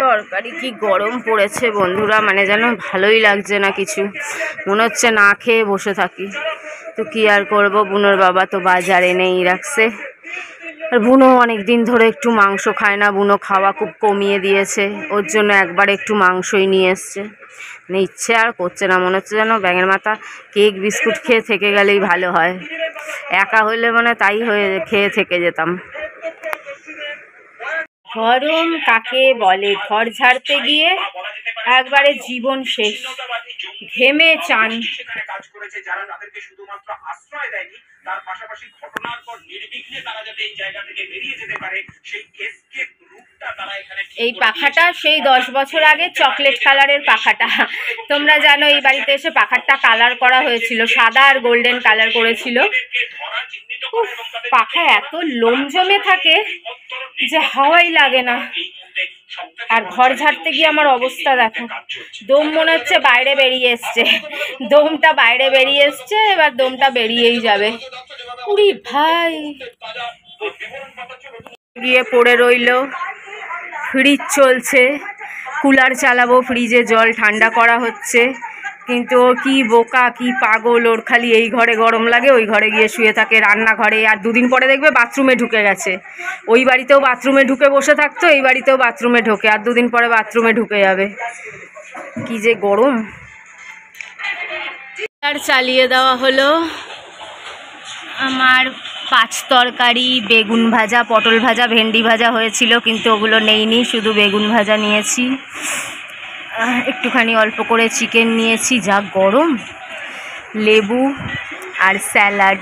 তরকারি কি গরম পড়েছে বন্ধুরা, মানে যেন ভালোই লাগছে না কিছু, মনে হচ্ছে না খেয়ে বসে থাকি। তো কি আর করব, বুনোর বাবা তো বাজার এনেই রাখছে। আর বুনো অনেক দিন ধরে একটু মাংস খায় না, বুনো খাওয়া খুব কমিয়ে দিয়েছে, ওর জন্য একবার একটু মাংসই নিয়ে এসছে। মানে ইচ্ছে আর করছে না, মনে হচ্ছে যেন ব্যাঙের মাথা কেক বিস্কুট খেয়ে থেকে গেলেই ভালো হয়। একা হইলে মানে তাই হয়ে খেয়ে থেকে যেতাম। গরম কাকে বলে, ঘর ঝাড়তে গিয়ে একবারে জীবন শেষ, ঘেমে চান। এই পাখাটা সেই 10 বছর আগে চকলেট কালারের পাখাটা, তোমরা জানো এই বাড়িতে এসে পাখাটা কালার করা হয়েছিল, সাদা আর গোল্ডেন কালার করেছিল। পাখা এত লোম জমে থাকে যে হাওয়াই লাগে না। আর ঘর ঝাড়তে গিয়ে আমার অবস্থা দেখো, দম মনে হচ্ছে বাইরে বেরিয়ে এসছে, দমটা বাইরে বেরিয়ে এসছে, এবার দমটা বেরিয়েই যাবে। উরি ভাই, গিয়ে পড়ে রইলো। ফ্রিজ চলছে, কুলার চালাবো, ফ্রিজে জল ঠান্ডা করা হচ্ছে, কিন্তু ও কি বোকা কি পাগল, ওর খালি এই ঘরে গরম লাগে, ওই ঘরে গিয়ে শুয়ে থাকে রান্নাঘরে। আর দুদিন পরে দেখবে বাথরুমে ঢুকে গেছে। ওই বাড়িতেও বাথরুমে ঢুকে বসে থাকতো, এই বাড়িতেও বাথরুমে ঢোকে, আর দুদিন পরে বাথরুমে ঢুকে যাবে। কি যে গরম। আর চালিয়ে দেওয়া হলো। আমার 5 তরকারি, বেগুন ভাজা, পটল ভাজা, ভেন্ডি ভাজা হয়েছিল, কিন্তু ওগুলো নেইনি, শুধু বেগুন ভাজা নিয়েছি। একটুখানি অল্প করে চিকেন নিয়েছি, যা গরম, লেবু আর স্যালাড।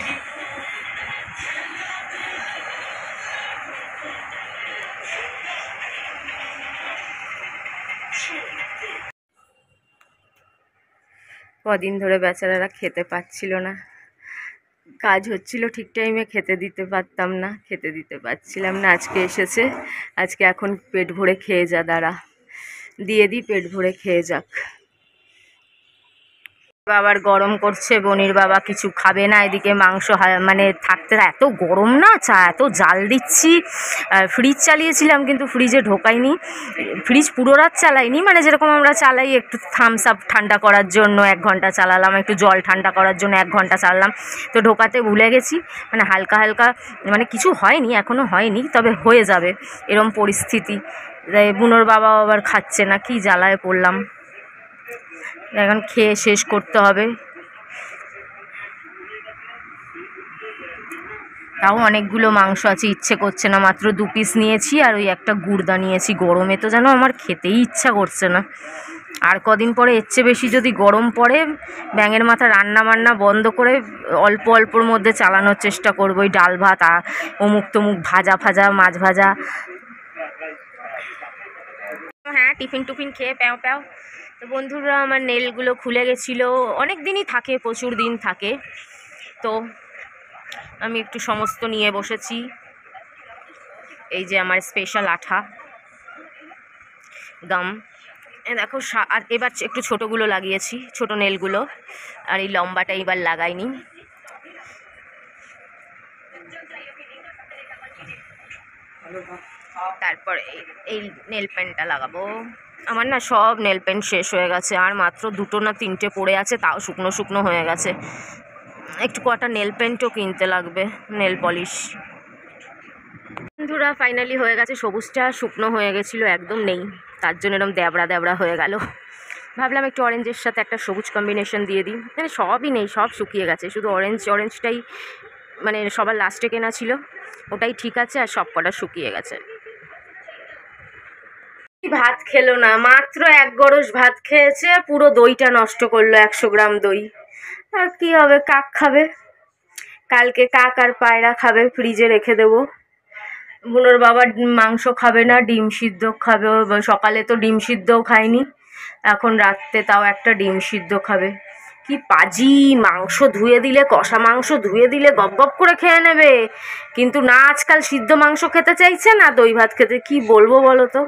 কদিন ধরে বেচারারা খেতে পাচ্ছিল না, কাজ হচ্ছিল ঠিক টাইমে, খেতে দিতে পারতাম না, খেতে দিতে পারছিলাম না। আজকে এসেছে, আজকে এখন পেট ভরে খেয়ে যা, দাঁড়া দিয়ে দিই, পেট ভরে খেয়ে যাক। বাবার গরম করছে, বনির বাবা কিছু খাবে না, এদিকে মাংস মানে থাকতে এত গরম না, চা এত জাল দিচ্ছি। ফ্রিজ চালিয়েছিলাম কিন্তু ফ্রিজে ঢোকাইনি, ফ্রিজ পুরো রাত চালাইনি, মানে যেরকম আমরা চালাই একটু থামস আপ ঠান্ডা করার জন্য 1 ঘন্টা চালালাম, একটু জল ঠান্ডা করার জন্য 1 ঘন্টা চালালাম, তো ঢোকাতে ভুলে গেছি। মানে হালকা হালকা, মানে কিছু হয়নি, এখনও হয়নি, তবে হয়ে যাবে এরম পরিস্থিতি। বুনোর বাবা আবার খাচ্ছে না, কি জ্বালায় পড়লাম। এখন খেয়ে শেষ করতে হবে। তাও অনেকগুলো মাংস আছে, ইচ্ছে করছে না, মাত্র 2 পিস নিয়েছি, আর ওই একটা গুড়দা নিয়েছি। গরমে তো যেন আমার খেতেই ইচ্ছা করছে না। আর কদিন পরে এর চেয়ে বেশি যদি গরম পড়ে, ব্যাঙের মাথা রান্না বান্না বন্ধ করে অল্প অল্পর মধ্যে চালানোর চেষ্টা করবো। ওই ডাল ভাত, অমুক তমুক ভাজা ফাজা, মাছ ভাজা। হ্যাঁ, টিফিন টুফিন খেয়ে প্যাও প্যাও। তো বন্ধুরা, আমার নেলগুলো খুলে গেছিলো, অনেক দিনই থাকে, প্রচুর দিন থাকে, তো আমি একটু সমস্ত নিয়ে বসেছি। এই যে আমার স্পেশাল আঠা গাম, দেখো। আর এবার একটু ছোটোগুলো লাগিয়েছি, ছোটো নেলগুলো, আর এই লম্বাটা এবার লাগাইনি। তারপর এই নেল পেন্টটা লাগাবো। আমার না সব নেল পেন্ট শেষ হয়ে গেছে, আর মাত্র 2টো না 3টে পড়ে আছে, তাও শুকনো শুকনো হয়ে গেছে। একটু কটা নেল পেন্টও কিনতে লাগবে, নেল পলিশ। বন্ধুরা, ফাইনালি হয়ে গেছে। সবুজটা শুকনো হয়ে গেছিলো, একদম নেই, তার জন্য এরকম দ্যাবড়া দ্যাবড়া হয়ে গেল। ভাবলাম একটু অরেঞ্জের সাথে একটা সবুজ কম্বিনেশন দিয়ে দিই, মানে সবই নেই, সব শুকিয়ে গেছে, শুধু অরেঞ্জটাই মানে সবার লাস্টে কেনা ছিল, ওটাই ঠিক আছে, আর সব কটা শুকিয়ে গেছে। ভাত খেলো না, মাত্র 1 গরস ভাত খেয়েছে, পুরো দইটা নষ্ট করলো, 100 গ্রাম দই। আর কি হবে, কাক খাবে, কালকে কাক আর পায়রা খাবে, ফ্রিজে রেখে দেবো। বুনোর বাবা মাংস খাবে না, ডিম সিদ্ধ খাবে, সকালে তো ডিম সিদ্ধও খায়নি, এখন রাত্রে তাও একটা ডিম সিদ্ধ খাবে। কি পাজি, মাংস ধুয়ে দিলে, কষা মাংস ধুয়ে দিলে গপ গপ করে খেয়ে নেবে, কিন্তু না, আজকাল সিদ্ধ মাংস খেতে চাইছে না, দই ভাত খেতে। কি বলবো বলো তো,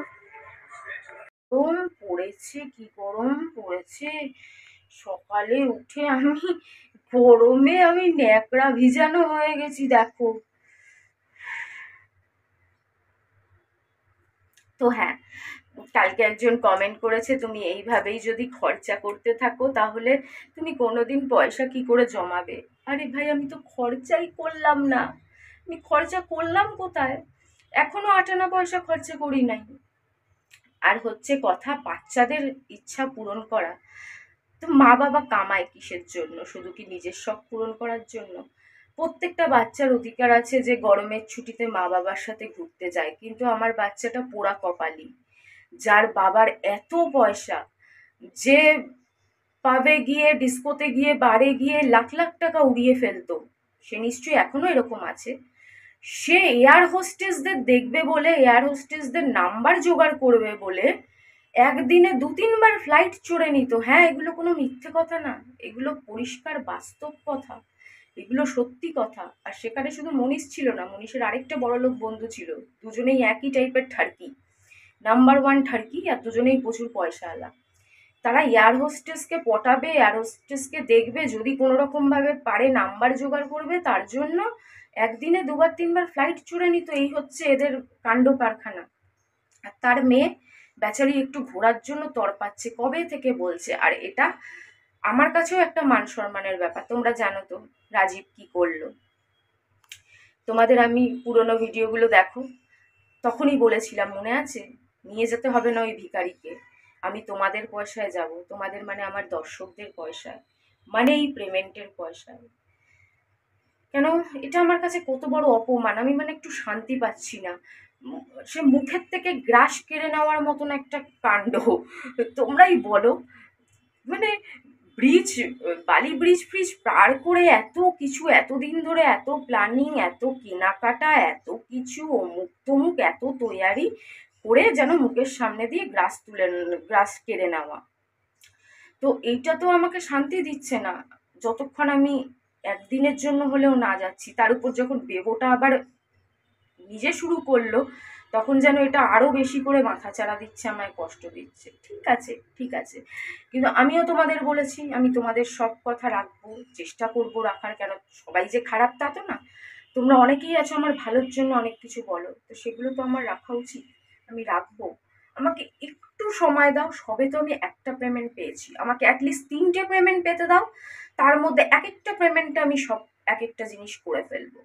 গরম পড়েছে, কি গরম পড়েছে। সকালে উঠে আমি গরমে আমি ন্যাকড়া ভিজানো হয়ে গেছি দেখো। তো হ্যাঁ, কালকে একজন কমেন্ট করেছে, তুমি এইভাবেই যদি খরচা করতে থাকো তাহলে তুমি কোনোদিন পয়সা কি করে জমাবে। আরে ভাই, আমি তো খরচাই করলাম না, আমি খরচা করলাম কোথায়? এখনো আটানা পয়সা খরচা করি নাই। আর হচ্ছে কথা, বাচ্চাদের ইচ্ছা পূরণ করা, তো মা বাবা কামায় কিসের জন্য? শুধু কি নিজের শখ পূরণ করার জন্য? প্রত্যেকটা বাচ্চার অধিকার আছে যে গরমের ছুটিতে মা বাবার সাথে ঘুরতে যায়, কিন্তু আমার বাচ্চাটা পোড়া কপালি, যার বাবার এত পয়সা, যে পাবে গিয়ে ডিস্কোতে গিয়ে বারে গিয়ে লাখ লাখ টাকা উড়িয়ে ফেলতো, সে নিশ্চয়ই এখনো এরকম আছে। সে এয়ার হোস্টেসদের দেখবে বলে, এয়ার হোস্টেসদের নাম্বার জোগাড় করবে বলে একদিনে 2-3 বার ফ্লাইট চড়ে নিত। হ্যাঁ, এগুলো কোনো মিথ্যে কথা না, এগুলো পরিষ্কার বাস্তব কথা, এগুলো সত্যি কথা। আর সেখানে শুধু মনীষ ছিল না, মনীষের আরেকটা বড়লোক বন্ধু ছিল, দুজনেই একই টাইপের ঠার্কি, নাম্বার 1 ঠার্কি, আর দুজনেই প্রচুর পয়সাওয়ালা। তারা এয়ার হোস্টেসকে পটাবে, এয়ার হোস্টেসকে দেখবে, যদি কোনো রকম ভাবে পারে নাম্বার জোগাড় করবে, তার জন্য একদিনে 2-3 বার ফ্লাইট চড়ে নিত। এই হচ্ছে এদের কাণ্ড কারখানা। আর তার মেয়ে বেচারি একটু ঘোরার জন্য তড়পাচ্ছে, কবে থেকে বলছে। আর এটা আমার কাছেও একটা মান সম্মানের ব্যাপার। তোমরা জানো তো রাজীব কি করলো। তোমাদের আমি পুরনো ভিডিওগুলো দেখো, তখনই বলেছিলাম, মনে আছে, নিয়ে যেতে হবে না ওই ভিখারিকে, আমি তোমাদের পয়সায় যাব, তোমাদের মানে আমার দর্শকদের পয়সায়, মানে এই পেমেন্টের পয়সায়। কেন? এটা আমার কাছে কত বড় অপমান, আমি মানে একটু শান্তি পাচ্ছি না। সে মুখের থেকে গ্রাস কেড়ে নেওয়ার মতন একটা কাণ্ড। তোমরাই বলো, মানে ব্রিজ, বালি ব্রিজ ফ্রিজ পার করে এত কিছু, এতদিন ধরে এত প্ল্যানিং, এত কেনাকাটা, এত কিছু অমুক তমুক, এত তৈয়ারি করে যেন মুখের সামনে দিয়ে গ্রাস কেড়ে নেওয়া। তো এইটা তো আমাকে শান্তি দিচ্ছে না, যতক্ষণ আমি একদিনের জন্য হলেও না যাচ্ছি। তার উপর যখন বেবোটা আবার নিজে শুরু করলো, তখন যেন এটা আরো বেশি করে মাথাচাড়া দিচ্ছে, আমায় কষ্ট দিচ্ছে। ঠিক আছে, ঠিক আছে, কিন্তু আমিও তোমাদের বলেছি, আমি তোমাদের সব কথা রাখবো, চেষ্টা করবো রাখার। কেন সবাই যে খারাপ তা তো না, তোমরা অনেকেই আছো আমার ভালোর জন্য অনেক কিছু বলো, তো সেগুলো তো আমার রাখা উচিত, আমি রাখবো। আমাকে একটু সময় দাও, সবে তো আমি একটা পেমেন্ট পেয়েছি, আমাকে অ্যাটলিস্ট 3টে পেমেন্ট পেতে দাও, তার মধ্যে এক একটা পেমেন্টে আমি সব এক একটা জিনিস করে ফেলবো।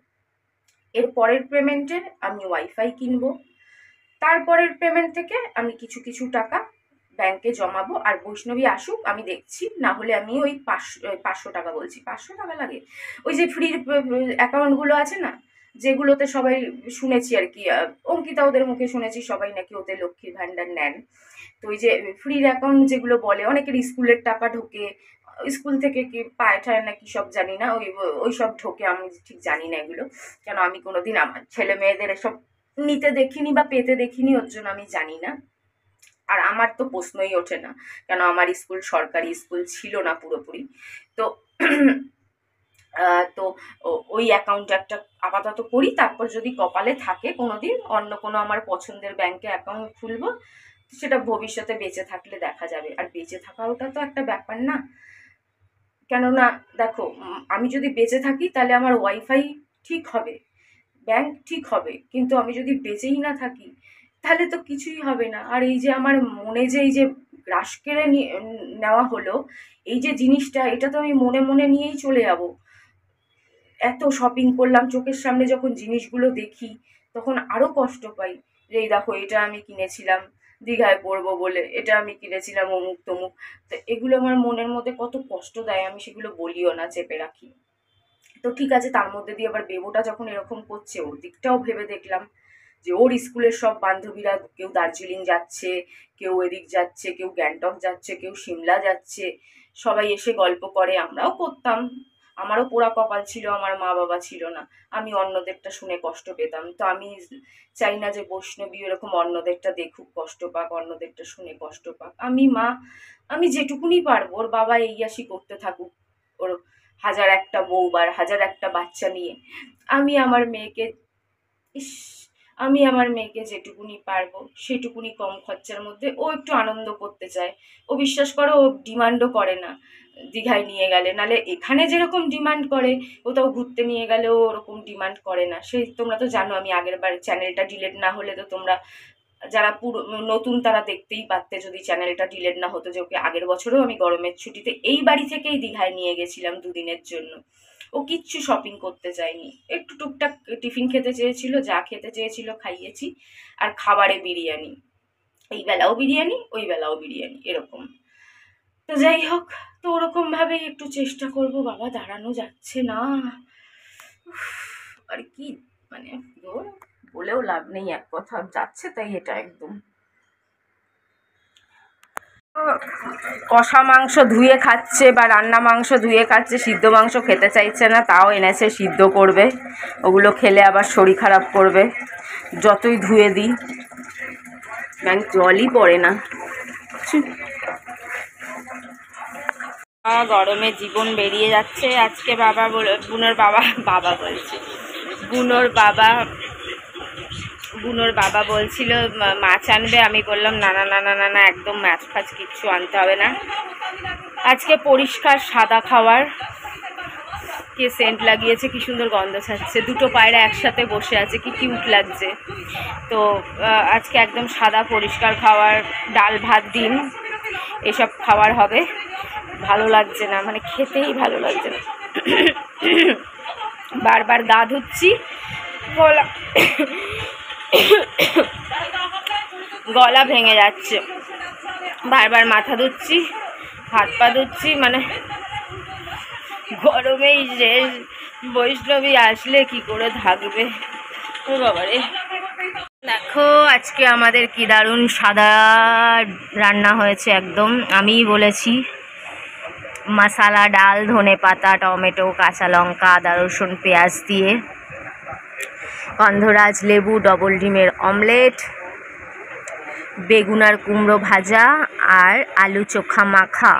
এর পরের পেমেন্টে আমি ওয়াইফাই কিনবো, তারপরের পেমেন্ট থেকে আমি কিছু কিছু টাকা ব্যাংকে জমাবো। আর বৈষ্ণবী আসুক, আমি দেখছি, না হলে আমি ওই 500 টাকা, বলছি 500 টাকা লাগে, ওই যে ফ্রির অ্যাকাউন্টগুলো আছে না, যেগুলোতে সবাই শুনেছি আর কি, অঙ্কিতা ওদের মুখে শুনেছি সবাই নাকি ওতে লক্ষ্মীর ভাণ্ডার নেন। তো ওই যে ফ্রির অ্যাকাউন্ট যেগুলো বলে, অনেকের স্কুলের টাকা ঢোকে, স্কুল থেকে কি পাঠায় না কি সব জানি না, ওই সব ঢোকে, আমি ঠিক জানি না এগুলো, কেন আমি কোনোদিন আমার ছেলে মেয়েদের এসব নিতে দেখিনি বা পেতে দেখিনি, ওর জন্য আমি জানি না। আর আমার তো প্রশ্নই ওঠে না, কেন আমার স্কুল সরকারি স্কুল ছিল না পুরোপুরি। তো তো ওই অ্যাকাউন্ট একটা আপাতত করি, তারপর যদি কপালে থাকে কোনোদিন অন্য কোনো আমার পছন্দের ব্যাংকে অ্যাকাউন্ট খুলবো, সেটা ভবিষ্যতে বেঁচে থাকলে দেখা যাবে। আর বেঁচে থাকাটা তো একটা ব্যাপার না, কেননা দেখো, আমি যদি বেঁচে থাকি তাহলে আমার ওয়াইফাই ঠিক হবে, ব্যাংক ঠিক হবে, কিন্তু আমি যদি বেঁচেই না থাকি তাহলে তো কিছুই হবে না। আর এই যে আমার মনে যে এই যে গ্রাস কেড়ে নেওয়া হলো, এই যে জিনিসটা, এটা তো আমি মনে মনে নিয়েই চলে যাব। এত শপিং করলাম, চোখের সামনে যখন জিনিসগুলো দেখি তখন আরো কষ্ট পাই, যে এই দেখো এটা আমি কিনেছিলাম দীঘায় পড়বো বলে, এটা আমি কিনেছিলাম অমুক তমুক। তো এগুলো আমার মনের মধ্যে কত কষ্ট দেয়, আমি সেগুলো বলিও না, চেপে রাখি। তো ঠিক আছে, তার মধ্যে দিয়ে আবার বেবোটা যখন এরকম করছে, ওর দিকটাও ভেবে দেখলাম, যে ওর স্কুলের সব বান্ধবীরা কেউ দার্জিলিং যাচ্ছে, কেউ এদিক যাচ্ছে, কেউ গ্যাংটক যাচ্ছে, কেউ সিমলা যাচ্ছে, সবাই এসে গল্প করে, আমরাও করতাম। আমারও পোড়া কপাল ছিল, আমার মা বাবা ছিল না, আমি অন্যদেরটা শুনে কষ্ট পেতাম। তো আমি চাই না যে বৈষ্ণবী এরকম অন্যদেরটা দেখুক, কষ্ট পাক, অন্যদেরটা শুনে কষ্ট পাক। আমি যেটুকুনি পারবো, ওর বাবা এই আসি করতে থাকুক, ওর হাজার একটা বউবার, হাজার একটা বাচ্চা নিয়ে, আমি আমার মেয়েকে, ইস, আমি আমার মেয়েকে যেটুকুনি পারবো সেটুকুনি কম খরচার মধ্যে, ও একটু আনন্দ করতে চায়, ও বিশ্বাস করো, ও ডিমান্ডও করে না দীঘায় নিয়ে গেলে, নাহলে এখানে যেরকম ডিমান্ড করে কোথাও ঘুরতে নিয়ে গেলেও ওরকম ডিমান্ড করে না। সেই তোমরা তো জানো, আমি আগের বার চ্যানেলটা ডিলিট না হলে তো তোমরা যারা পুরো নতুন তারা দেখতেই পারতে যদি চ্যানেলটা ডিলিট না হতো, যে ওকে আগের বছরেও আমি গরমের ছুটিতে এই বাড়ি থেকেই দীঘায় নিয়ে গেছিলাম 2 দিনের জন্য। ও কিচ্ছু শপিং করতে চায়নি, একটু টুকটাক টিফিন খেতে চেয়েছিল, যা খেতে চেয়েছিল খাইয়েছি, আর খাবারে বিরিয়ানি, এই বেলাও বিরিয়ানি ওই বেলাও বিরিয়ানি এরকম। তো যাই হোক, তো ওরকম ভাবেই একটু চেষ্টা করব। বাবা দাঁড়ানো যাচ্ছে না, আর কি মানে বলেও লাভ নেই, এক কথা যাচ্ছে তাই এটা একদম। কষা মাংস ধুয়ে খাচ্ছে বা রান্না মাংস ধুয়ে খাচ্ছে, সিদ্ধ মাংস খেতে চাইছে না, তাও এনেছে সিদ্ধ করবে। ওগুলো খেলে আবার শরীর খারাপ করবে, যতই ধুয়ে দিই ব্যাংক জলই পড়ে না। গরমে জীবন বেরিয়ে যাচ্ছে। আজকে বাবা বুনোর বাবা বলছিল মাছ আনবে, আমি বললাম না না না না না না, একদম মাছ ফাছ কিচ্ছু আনতে হবে না। আজকে পরিষ্কার সাদা খাওয়ার। কে সেন্ট লাগিয়েছে, কি সুন্দর গন্ধ ছাড়ছে, দুটো পায়রা একসাথে বসে আছে, কি কিউট লাগছে। তো আজকে একদম সাদা পরিষ্কার খাওয়ার, ডাল ভাত ডিম এসব খাওয়ার হবে। ভালো লাগছে না, মানে খেতেই ভালো লাগছে না। বারবার গা ধুচ্ছি, গলা ভেঙে যাচ্ছে, বারবার মাথা ধুচ্ছি, হাত পা ধুচ্ছি, মানে গরমেই যে বৈষ্ণবী আসলে কি করে থাকবে। ও বাবারে, দেখো আজকে আমাদের কি দারুণ সাদা রান্না হয়েছে একদম। আমিই বলেছি, মশালা ডাল, ধনে পাতা, টমেটো, কাঁচা লঙ্কা, আদা রসুন পেঁয়াজ দিয়ে, গন্ধরাজ লেবু, ডবল ডিমের অমলেট, বেগুন আর কুমড়ো ভাজা, আর আলু চোখা মাখা।